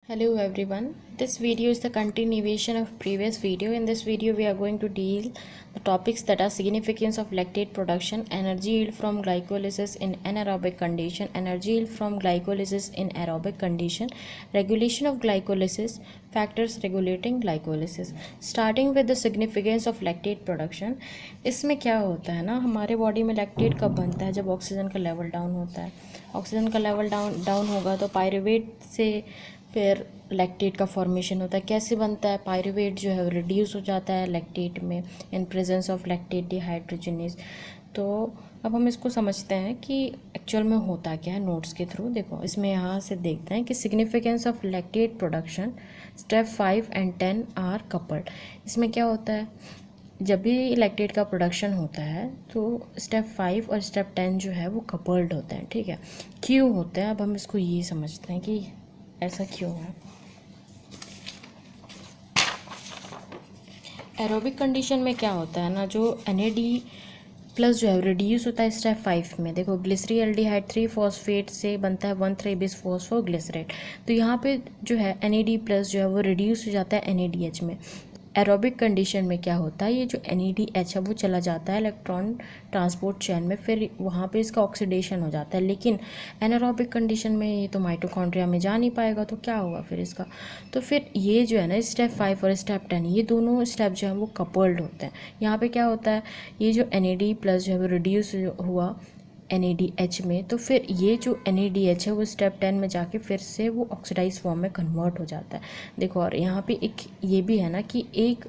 Hello everyone. This video is the continuation of previous video. In this video we are going to deal the topics that are significance of lactate production, energy yield from glycolysis in anaerobic condition, energy yield from glycolysis in aerobic condition, regulation of glycolysis, factors regulating glycolysis. Starting with the significance of lactate production, इसमें क्या होता है ना, हमारे body में lactate कब बनता है? जब ऑक्सीजन का लेवल डाउन होता है। ऑक्सीजन का लेवल डाउन होगा तो पायरुवेट से फिर लैक्टेट का फॉर्मेशन होता है। कैसे बनता है? पायरुवेट जो है रिड्यूस हो जाता है लैक्टेट में in presence of lactate dehydrogenase. तो अब हम इसको समझते हैं कि एक्चुअल में होता क्या है नोट्स के थ्रू। देखो इसमें यहाँ से देखते हैं कि significance of lactate production, step 5 and 10 are coupled. इसमें क्या होता है, जब भी लैक्टेट का प्रोडक्शन होता है तो स्टेप 5 और स्टेप 10 जो है वो कपल्ड होते हैं। ठीक है, क्यों होते हैं? अब हम इसको ये समझते हैं कि ऐसा क्यों है। एरोबिक कंडीशन में क्या होता है ना, जो NAD प्लस जो है रिड्यूस होता है स्टेप 5 में। देखो ग्लिसरील्डिहाइड 3 फॉस्फेट से बनता है 1,3 बिस फॉस्फोग्लिसरेट। तो यहाँ पे जो है NAD प्लस जो है वो रिड्यूस हो जाता है NADH में। एरोबिक कंडीशन में क्या होता है, ये जो NADH है वो चला जाता है इलेक्ट्रॉन ट्रांसपोर्ट चेन में, फिर वहाँ पे इसका ऑक्सीडेशन हो जाता है। लेकिन एनारोबिक कंडीशन में ये तो माइटोकॉन्ड्रिया में जा नहीं पाएगा, तो क्या होगा फिर इसका? तो फिर ये जो है ना स्टेप 5 और स्टेप 10 ये दोनों स्टेप जो है वो कपल्ड होते हैं। यहाँ पे क्या होता है, ये जो NAD प्लस जो है वो रिड्यूस हुआ NADH में, तो फिर ये जो NADH है वो स्टेप 10 में जाके फिर से वो ऑक्सीडाइज फॉर्म में कन्वर्ट हो जाता है। देखो और यहाँ पे एक ये भी है ना कि एक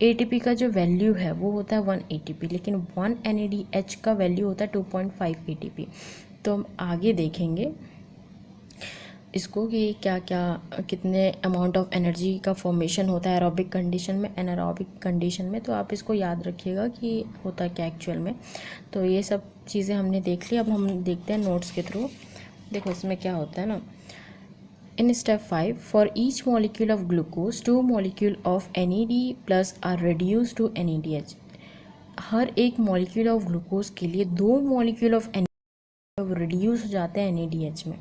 ATP का जो वैल्यू है वो होता है 1 ATP, लेकिन 1 NADH का वैल्यू होता है 2.5 ATP। तो हम आगे देखेंगे इसको कि क्या क्या कितने अमाउंट ऑफ एनर्जी का फॉर्मेशन होता है एरोबिक कंडीशन में, एनारोबिक कंडीशन में। तो आप इसको याद रखिएगा कि होता क्या एक्चुअल में। तो ये सब चीज़ें हमने देख ली, अब हम देखते हैं नोट्स के थ्रू। देखो इसमें क्या होता है ना, in step 5 for each molecule of glucose 2 molecule of NAD plus are reduce to NADH। हर एक मॉलिक्यूल ऑफ ग्लूकोज के लिए 2 मॉलिक्यूल ऑफ NAD रिड्यूस हो जाते हैं NADH में।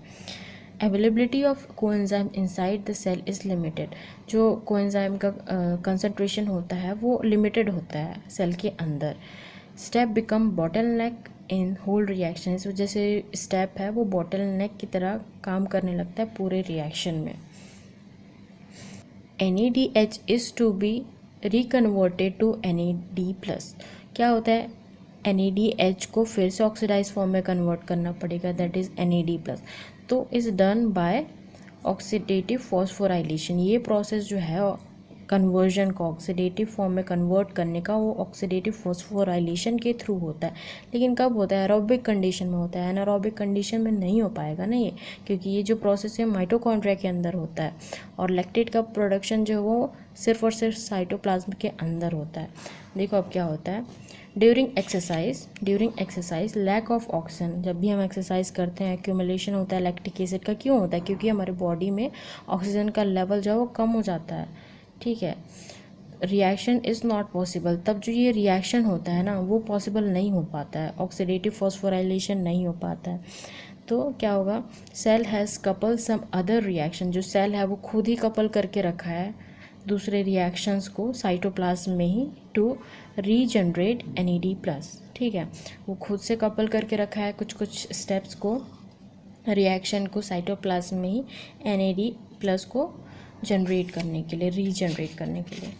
Availability of coenzyme inside the cell is limited. जो coenzyme का कंसंट्रेशन होता है वो लिमिटेड होता है सेल के अंदर। Step become bottleneck in whole reaction. इस वजह से स्टेप है वो बॉटल नेक की तरह काम करने लगता है पूरे रिएक्शन में। NADH is to be reconverted to NAD plus. क्या होता है, NADH को फिर से ऑक्सीडाइज फॉर्म में कन्वर्ट करना पड़ेगा, दैट इज़ NAD प्लस। तो is done by oxidative phosphorylation. ये प्रोसेस जो है कन्वर्जन को ऑक्सीडेटिव फॉर्म में कन्वर्ट करने का, वो ऑक्सीडेटिव फॉस्फोराइलेशन के थ्रू होता है। लेकिन कब होता है? एरोबिक कंडीशन में होता है। एनारोबिक कंडीशन में नहीं हो पाएगा ना ये, क्योंकि ये जो प्रोसेस है माइटोकॉन्ड्रिया के अंदर होता है और लैक्टेट का प्रोडक्शन जो है वो सिर्फ और सिर्फ साइटोप्लाज्म के अंदर होता है। देखो अब क्या होता है, during exercise lack of oxygen. जब भी हम एक्सरसाइज करते हैं एक्यूमुलेशन होता है लैक्टिक एसिड का। क्यों होता है? क्योंकि हमारे बॉडी में ऑक्सीजन का लेवल जो है वो कम हो जाता है। ठीक है, रिएक्शन इज़ नॉट पॉसिबल। तब जो ये रिएक्शन होता है ना वो पॉसिबल नहीं हो पाता है, ऑक्सीडेटिव फॉस्फोराइलेशन नहीं हो पाता है। तो क्या होगा, cell has couple some other reaction. जो सेल है वो खुद ही कपल करके रखा है दूसरे रिएक्शंस को साइटोप्लाज्म में ही टू रीजनरेट NAD प्लस। ठीक है, वो खुद से कपल करके रखा है कुछ कुछ स्टेप्स को, रिएक्शन को साइटोप्लाज्म में ही NAD प्लस को जनरेट करने के लिए, रीजनरेट करने के लिए।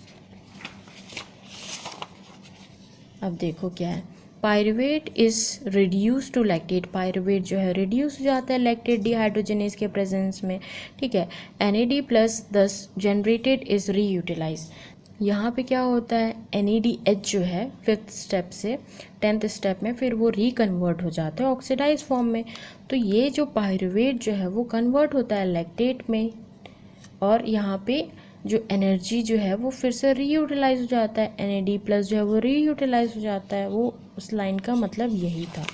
अब देखो क्या है, pyruvate is reduce to lactate. Pyruvate जो है रिड्यूस हो जाता है लैक्टेट डिहाइड्रोजनेज के प्रेजेंस में। ठीक है, NAD प्लस दस जनरेटेड इज़ रीयूटिलाइज। यहाँ पे क्या होता है, NADH जो है 5th स्टेप से 10th स्टेप में फिर वो रिकन्वर्ट हो जाता है ऑक्सीडाइज फॉर्म में। तो ये जो पायरुवेट जो है वो कन्वर्ट होता है लैक्टेट में, और यहाँ पे जो एनर्जी जो है वो फिर से रीयूटिलाइज हो जाता है। NAD प्लस जो है वो रीयूटिलाइज हो जाता है। वो उस लाइन का मतलब यही था।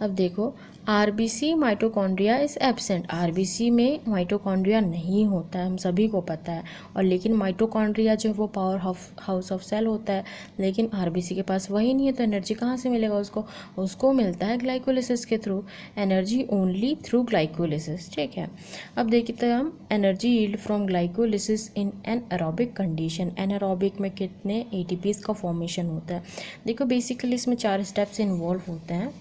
अब देखो RBC mitochondria is absent. RBC में माइटोकॉन्ड्रिया नहीं होता है, हम सभी को पता है। और लेकिन माइटोकॉन्ड्रिया जो है वो पावर हाउस ऑफ सेल होता है, लेकिन आरबीसी के पास वही नहीं है, तो एनर्जी कहाँ से मिलेगा उसको? उसको मिलता है ग्लाइकोलिसिस के through, energy only through glycolysis. ठीक है, अब देखते हैं हम energy yield from glycolysis in an aerobic condition. Anaerobic में कितने एटीपीज का फॉर्मेशन होता है? देखो बेसिकली इसमें 4 स्टेप्स इन्वॉल्व होते हैं।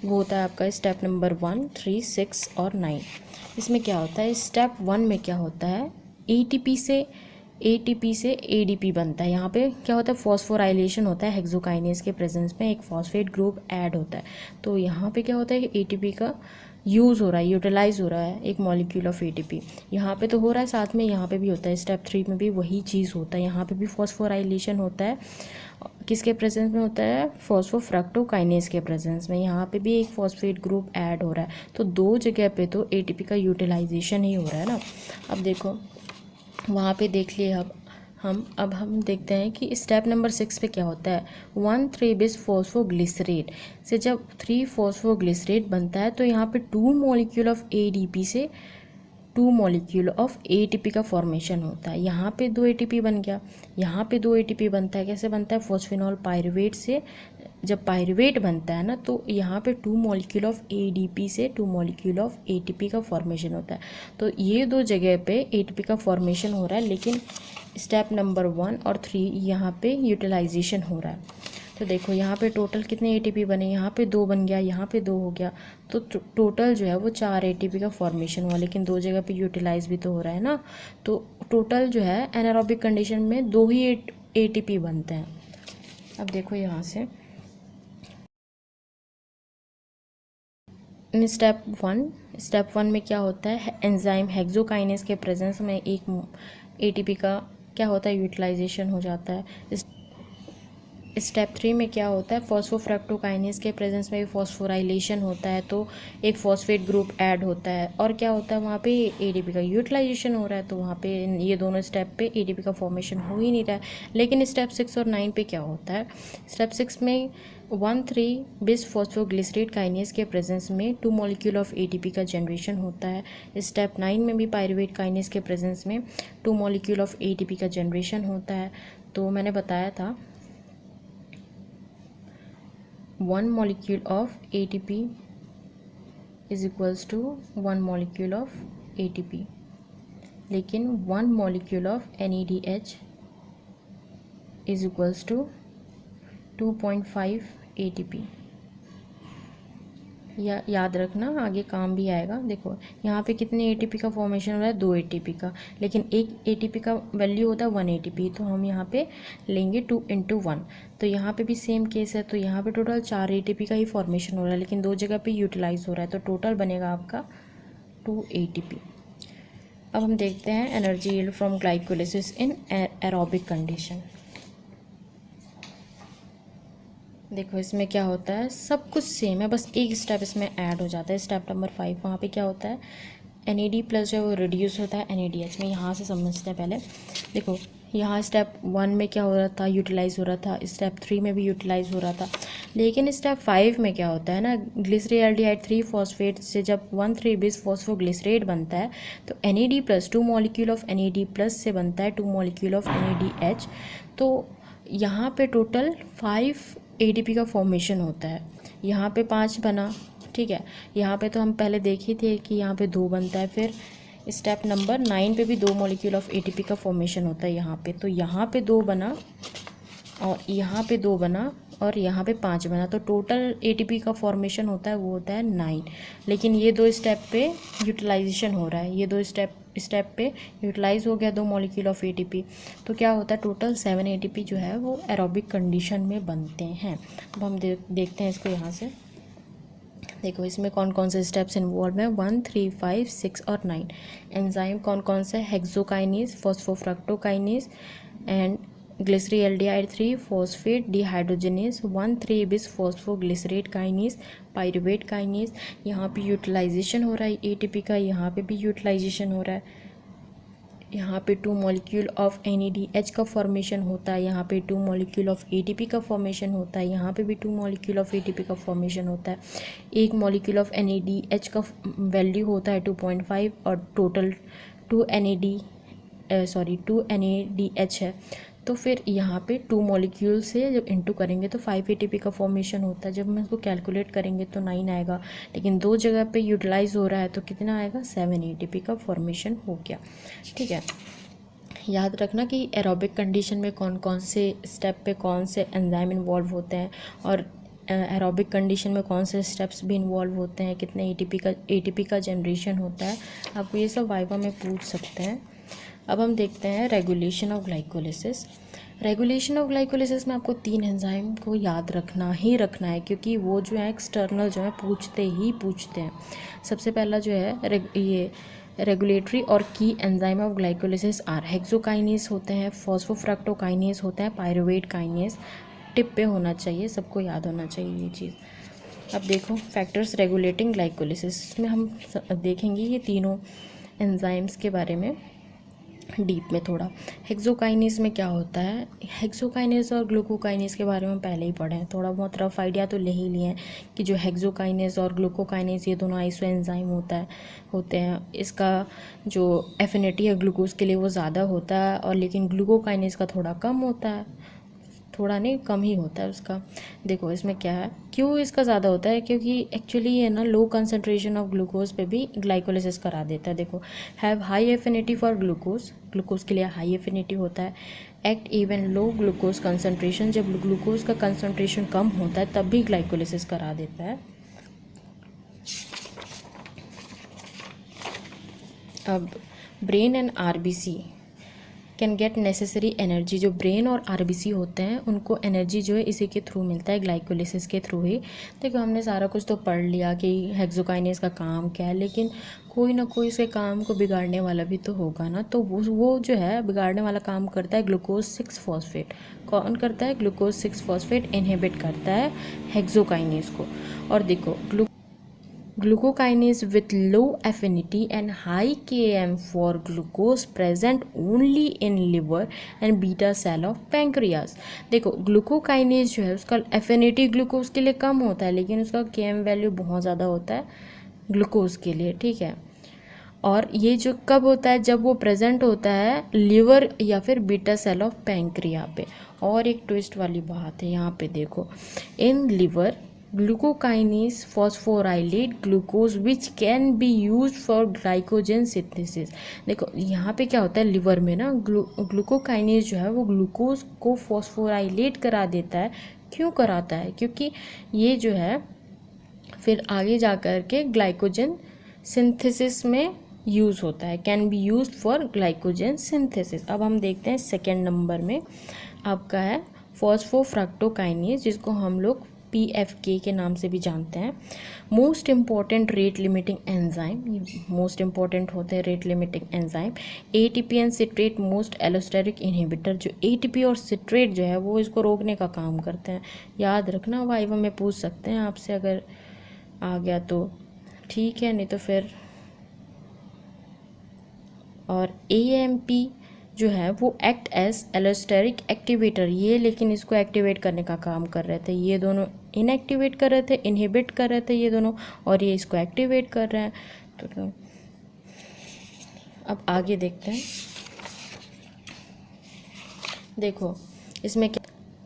वो होता है आपका स्टेप नंबर 1, 3, 6 और 9। इसमें क्या होता है? स्टेप 1 में क्या होता है? एटीपी से एडीपी बनता है। यहाँ पे क्या होता है? फॉस्फोराइलेशन होता है, हेक्सोकाइनेज के प्रेजेंस में एक फॉस्फेट ग्रुप ऐड होता है। तो यहाँ पे क्या होता है कि एटीपी का यूज़ हो रहा है, यूटिलाइज हो रहा है एक मॉलिक्यूल ऑफ एटीपी। यहाँ पे तो हो रहा है, साथ में यहाँ पे भी होता है। स्टेप 3 में भी वही चीज़ होता है, यहाँ पे भी फॉस्फोराइलेशन होता है। किसके प्रेजेंस में होता है? फॉस्फोफ्रक्टोकाइनेज के प्रेजेंस में। यहाँ पे भी एक फॉस्फेट ग्रुप ऐड हो रहा है। तो दो जगह पे तो एटीपी का यूटिलाइजेशन ही हो रहा है ना। अब देखो वहाँ पे देख लिए। अब हम देखते हैं कि स्टेप नंबर 6 पे क्या होता है। 1,3-bis फॉस्फोग्लिसरेट से जब 3 फॉस्फोग्लिसरेट बनता है तो यहाँ पे 2 मॉलिक्यूल ऑफ एडीपी से 2 मॉलिक्यूल ऑफ एटीपी का फॉर्मेशन होता है। यहाँ पे 2 एटीपी बन गया, यहाँ पे 2 एटीपी बनता है। कैसे बनता है? फॉस्फेनॉल पायरुवेट से जब पायरुवेट बनता है ना, तो यहाँ पे 2 मॉलिक्यूल ऑफ एडीपी से 2 मॉलिक्यूल ऑफ एटीपी का फॉर्मेशन होता है। तो ये दो जगह पे एटीपी का फॉर्मेशन हो रहा है, लेकिन स्टेप नंबर 1 और 3 यहाँ पे यूटिलाइजेशन हो रहा है। तो देखो यहाँ पे टोटल कितने एटीपी बने? यहाँ पे 2 बन गया, यहाँ पे 2 हो गया। तो टोटल जो है वो 4 एटीपी का फॉर्मेशन हुआ, लेकिन 2 जगह पे यूटिलाइज भी तो हो रहा है ना। तो टोटल जो है एनारोबिक कंडीशन में 2 ही एटीपी बनते हैं। अब देखो यहाँ से स्टेप 1 में क्या होता है? एंजाइम हेक्सोकाइनेज के प्रेजेंस में एक एटीपी का क्या होता है? यूटिलाइजेशन हो जाता है। स्टेप 3 में क्या होता है? फॉस्फोफ्रक्टोकाइनेज के प्रेजेंस में भी फॉस्फोराइलेशन होता है, तो एक फॉस्फेट ग्रुप ऐड होता है। और क्या होता है वहाँ पे? एडीपी का यूटिलाइजेशन हो रहा है। तो वहाँ पे ये दोनों स्टेप पे एडीपी का फॉर्मेशन हो ही नहीं रहा है। लेकिन स्टेप 6 और 9 पे क्या होता है? स्टेप 6 में 1,3-bis फॉस्फोग्लिसरेट काइनेज के प्रेजेंस में 2 मॉलिक्यूल ऑफ एटीपी का जनरेशन होता है। स्टेप 9 में भी पायरुवेट काइनेज के प्रेजेंस में 2 मॉलिक्यूल ऑफ एटीपी का जनरेशन होता है। तो मैंने बताया था 1 molecule of ATP is equals to 1 molecule of ATP, लेकिन 1 molecule of NADH is equals to 2.5 ATP। या याद रखना, आगे काम भी आएगा। देखो यहाँ पे कितने एटीपी का फॉर्मेशन हो रहा है? 2 एटीपी का, लेकिन एक एटीपी का वैल्यू होता है 1 एटीपी, तो हम यहाँ पे लेंगे 2 × 1। तो यहाँ पे भी सेम केस है। तो यहाँ पे टोटल 4 एटीपी का ही फॉर्मेशन हो रहा है, लेकिन 2 जगह पे यूटिलाइज हो रहा है, तो टोटल बनेगा आपका 2 एटीपी। अब हम देखते हैं energy yield from glycolysis in aerobic condition. देखो इसमें क्या होता है? सब कुछ सेम है, बस एक स्टेप इसमें ऐड हो जाता है। स्टेप नंबर 5 वहाँ पे क्या होता है? NAD+ जो है वो रिड्यूस होता है NADH में। यहाँ से समझते हैं पहले। देखो यहाँ स्टेप 1 में क्या हो रहा था? यूटिलाइज हो रहा था। स्टेप 3 में भी यूटिलाइज हो रहा था, लेकिन स्टेप 5 में क्या होता है ना, ग्लिसरॉल्डिहाइड 3 फॉस्फेट से जब 1,3-bis फॉस्फोग्लिसरेट बनता है तो NAD+ 2 मॉलिक्यूल ऑफ NAD+ से बनता है 2 मॉलिक्यूल ऑफ NADH। तो यहाँ पे टोटल 5 एटीपी का फॉर्मेशन होता है। यहाँ पे 5 बना, ठीक है। यहाँ पे तो हम पहले देखे थे कि यहाँ पे 2 बनता है। फिर स्टेप नंबर 9 पे भी 2 मॉलिक्यूल ऑफ एटीपी का फॉर्मेशन होता है यहाँ पे। तो यहाँ पे 2 बना और यहाँ पे 2 बना और यहाँ पे 5 बना, तो टोटल एटीपी का फॉर्मेशन होता है वो होता है 9। लेकिन ये 2 स्टेप पे यूटिलाइजेशन हो रहा है, ये 2 स्टेप पे यूटिलाइज हो गया 2 मॉलिक्यूल ऑफ एटीपी। तो क्या होता है? टोटल 7 एटीपी जो है वो एरोबिक कंडीशन में बनते हैं। अब हम देखते हैं इसको यहाँ से। देखो इसमें कौन कौन से स्टेप्स इन्वॉल्व हैं? 1, 3, 5, 6 और 9। एंजाइम कौन कौन से? Hexokinase, फॉस्फोफ्रक्टोकाइनेज and glyceraldehyde 3 phosphate dehydrogenase, 1,3-bis phosphoglycerate kinase, pyruvate kinase. यहाँ पे यूटिलाइजेशन हो रहा है एटीपी का, यहाँ पे भी यूटिलाइजेशन हो रहा है यहाँ पे 2 मॉलिक्यूल ऑफ NADH का फॉर्मेशन होता है, यहाँ पे 2 मॉलिक्यूल ऑफ ATP का फॉर्मेशन होता है, यहाँ पे भी 2 मॉलिक्यूल ऑफ ATP का फॉर्मेशन होता है। एक मॉलिक्यूल ऑफ NADH का वैल्यू होता है 2.5 और टोटल 2 NADH है। तो फिर यहाँ पे 2 मॉलिक्यूल से जब इंटू करेंगे तो 5 ATP का फॉर्मेशन होता है। जब हम इसको कैलकुलेट करेंगे तो 9 आएगा, लेकिन 2 जगह पे यूटिलाइज हो रहा है तो कितना आएगा, 7 ATP का फॉर्मेशन हो गया। ठीक है, याद रखना कि एरोबिक कंडीशन में कौन कौन से स्टेप पे कौन से एंजाइम इन्वॉल्व होते हैं और एरोबिक कंडीशन में कौन से स्टेप्स भी इन्वॉल्व होते हैं, कितने ATP का जनरेशन होता है, आपको ये सब वाइवा में पूछ सकते हैं। अब हम देखते हैं regulation of glycolysis. Regulation of glycolysis में आपको 3 एंजाइम को याद रखना है, क्योंकि वो जो है एक्सटर्नल जो है पूछते हैं। सबसे पहला जो है ये रेगुलेटरी और key enzyme of glycolysis are hexokinase होते हैं, फॉस्फोफ्रक्टोकाइनेज होते हैं, पायरुवेट काइनेज। टिप पे होना चाहिए, सबको याद होना चाहिए ये चीज़। अब देखो फैक्टर्स रेगुलेटिंग ग्लाइकोलिसिस में हम देखेंगे ये तीनों एंजाइम्स के बारे में डीप में थोड़ा। हेक्सोकाइनेज में क्या होता है, हेक्सोकाइनेज और ग्लूकोकाइनेज के बारे में पहले ही पढ़े हैं, थोड़ा बहुत रफ आइडिया तो ले ही लिए हैं कि जो हेक्सोकाइनेज और ग्लूकोकाइनेज ये दोनों आइसो एंजाइम होते हैं। इसका जो एफिनिटी है ग्लूकोज के लिए वो ज़्यादा होता है, और लेकिन ग्लूकोकाइनेज का थोड़ा कम होता है, थोड़ा नहीं कम ही होता है उसका। देखो इसमें क्या है, क्यों इसका ज़्यादा होता है, क्योंकि एक्चुअली ये ना लो कंसंट्रेशन ऑफ ग्लूकोज पे भी ग्लाइकोलिसिस करा देता है। देखो have high affinity for glucose के लिए हाई एफिनिटी होता है। एक्ट इवन लो ग्लूकोज कंसंट्रेशन, जब ग्लूकोज का कंसंट्रेशन कम होता है तब भी ग्लाइकोलिसिस करा देता है। अब brain and RBC can get necessary energy. जो ब्रेन और RBC होते हैं उनको एनर्जी जो है इसी के थ्रू मिलता है, ग्लाइकोलिसिस के थ्रू ही। देखो हमने सारा कुछ तो पढ़ लिया कि हेक्सोकाइनेज का काम क्या है, लेकिन कोई ना कोई इसके काम को बिगाड़ने वाला भी तो होगा ना। तो वो जो है बिगाड़ने वाला काम करता है ग्लूकोज 6 फॉस्फेट। कौन करता है, ग्लूकोज 6 फॉस्फेट इनहिबिट करता है हेक्सोकाइनेज को। और देखो glucokinase with low affinity and high Km for glucose present only in liver and beta cell of pancreas। देखो ग्लूकोकाइनेज जो है उसका एफिनिटी ग्लूकोज के लिए कम होता है, लेकिन उसका Km वैल्यू बहुत ज़्यादा होता है ग्लूकोज के लिए। ठीक है, और ये जो कब होता है, जब वो प्रेजेंट होता है लिवर या फिर बीटा सेल ऑफ पैंक्रिया पे। और एक ट्विस्ट वाली बात है यहाँ पे, देखो in liver glucokinase phosphorylate glucose which can be used for glycogen synthesis। देखो यहाँ पे क्या होता है, लिवर में ना ग्लूकोकाइनेज जो है वो ग्लूकोज को फॉस्फोराइलेट करा देता है। क्यों कराता है, क्योंकि ये जो है फिर आगे जा कर के ग्लाइकोजन सिंथेसिस में यूज़ होता है, can be use for glycogen synthesis. अब हम देखते हैं सेकेंड नंबर में आपका है फॉस्फोफ्रक्टोकाइनेज, जिसको हम लोग PFK के नाम से भी जानते हैं। Most important rate limiting enzyme, most important होते हैं rate limiting enzyme. ATP and citrate most allosteric inhibitor. जो ATP और सिट्रेट जो है वो इसको रोकने का काम करते हैं। याद रखना, वाइवा में पूछ सकते हैं आपसे, अगर आ गया तो ठीक है, नहीं तो फिर। और AMP जो है वो एक्ट एज एलोस्टेरिक एक्टिवेटर, ये लेकिन इसको एक्टिवेट करने का काम कर रहे थे। ये दोनों इनएक्टिवेट कर रहे थे, इनहिबिट कर रहे थे ये दोनों, और ये इसको एक्टिवेट कर रहे हैं। तो अब आगे देखते हैं। देखो इसमें क्या,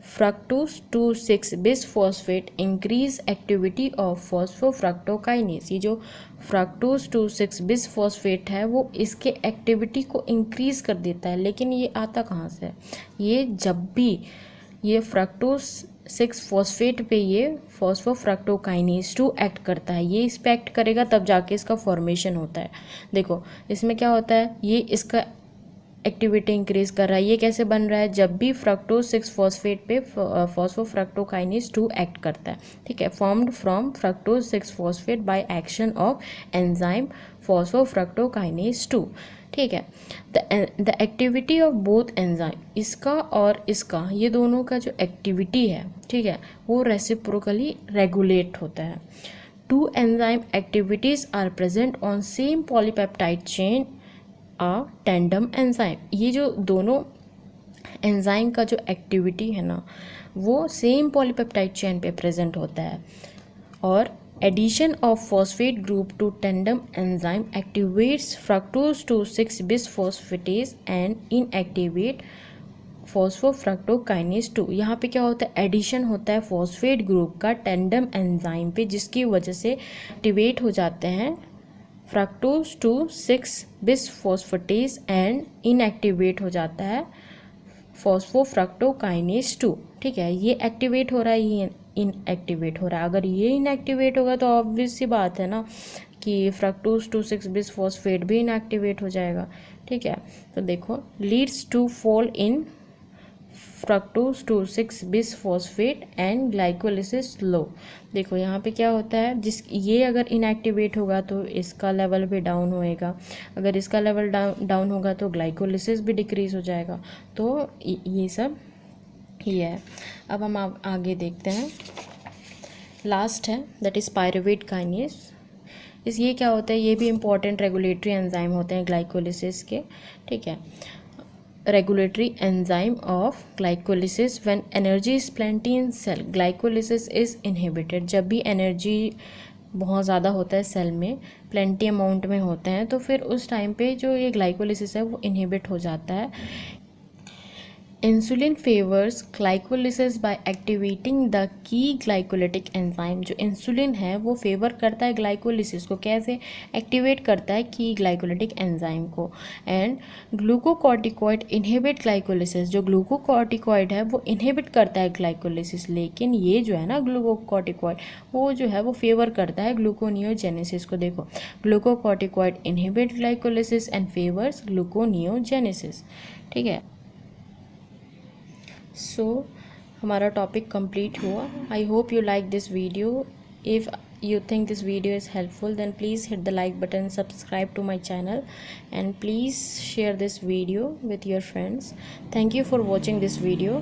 fructose 2,6 bisphosphate increase activity of फॉस्फोफ्रक्टोकाइनेज। ये जो फ्रक्टोज 2,6 बिसफॉस्फेट है वो इसके एक्टिविटी को इंक्रीज कर देता है। लेकिन ये आता कहाँ से है, ये जब भी ये फ्रक्टोज 6 फॉस्फेट पे ये फॉस्फोफ्रक्टोकाइनेज 2 एक्ट करता है, ये इस पे एक्ट करेगा तब जाके इसका फॉर्मेशन होता है। देखो इसमें क्या होता है, ये इसका एक्टिविटी इंक्रीज कर रहा है। ये कैसे बन रहा है, जब भी फ्रक्टोज 6 फॉस्फेट पे फॉस्फोफ्रक्टोकाइनेज 2 एक्ट करता है। ठीक है, formed from fructose 6 phosphate by action of enzyme फॉस्फोफ्रक्टोकाइनेज 2। ठीक है, the activity of both enzyme, इसका और इसका, ये दोनों का जो एक्टिविटी है, ठीक है, वो रेसिप्रोकली रेगुलेट होता है। 2 enzyme activities are present on same polypeptide chain a tandem enzyme. ये जो दोनों एंजाइम का जो एक्टिविटी है ना वो सेम पॉलीपेप्टाइड चेन पे प्रेजेंट होता है। और addition of phosphate group to tandem enzyme activates fructose two 6 bisphosphatase and inactivate phosphofructokinase 2। यहाँ पे क्या होता है, एडिशन होता है फॉस्फेट ग्रुप का टेंडम एंजाइम पे, जिसकी वजह से एक्टिवेट हो जाते हैं fructose two 6 bisphosphatase and inactivate हो जाता है फॉस्फोफ्रक्टोकाइनेज 2। ठीक है, ये एक्टिवेट हो रहा है, ये इनएक्टिवेट हो रहा है। अगर ये इनएक्टिवेट होगा तो ऑब्वियस सी बात है ना कि फ्रक्टोज टू 6 बिसफॉस्फेट भी इनएक्टिवेट हो जाएगा। ठीक है, तो देखो leads to fall in fructose two 6 bisphosphate and glycolysis low. देखो यहाँ पे क्या होता है, ये अगर इनएक्टिवेट होगा तो इसका लेवल भी डाउन होएगा, अगर इसका लेवल डाउन होगा तो ग्लाइकोलिसिस भी डिक्रीज हो जाएगा। तो ये सब ये है। अब हम आगे देखते हैं, लास्ट है दैट इज़ पायरुवेट काइनेज। ये क्या होता है, ये भी इम्पॉर्टेंट रेगुलेटरी एंजाइम होते हैं ग्लाइकोलिसिस के। ठीक है, regulatory enzyme of glycolysis when energy is plenty in cell glycolysis is inhibited। जब भी एनर्जी बहुत ज़्यादा होता है सेल में, प्लेंटी अमाउंट में होते हैं, तो फिर उस टाइम पे जो ये ग्लाइकोलिसिस है वो इनहिबिट हो जाता है। Insulin favours glycolysis by activating the key glycolytic enzyme. जो इंसुलिन है वो फेवर करता है ग्लाइकोलिसिस को, कैसे एक्टिवेट करता है की ग्लाइकोलिटिक एंजाइम को। And glucocorticoid inhibit glycolysis. जो ग्लूकोकॉर्टिकॉइड है वो इनहिबिट करता है ग्लाइकोलिसिस, लेकिन ये जो है ना ग्लूकोकॉर्टिकॉइड वो जो है वो फेवर करता है ग्लूकोनियोजेनेसिस को। देखो glucocorticoid inhibit glycolysis and favours gluconeogenesis. ठीक है, सो हमारा टॉपिक कंप्लीट हुआ। I hope you like this video. If you think this video is helpful, then please hit the like button, subscribe to my channel, and please share this video with your friends. Thank you for watching this video.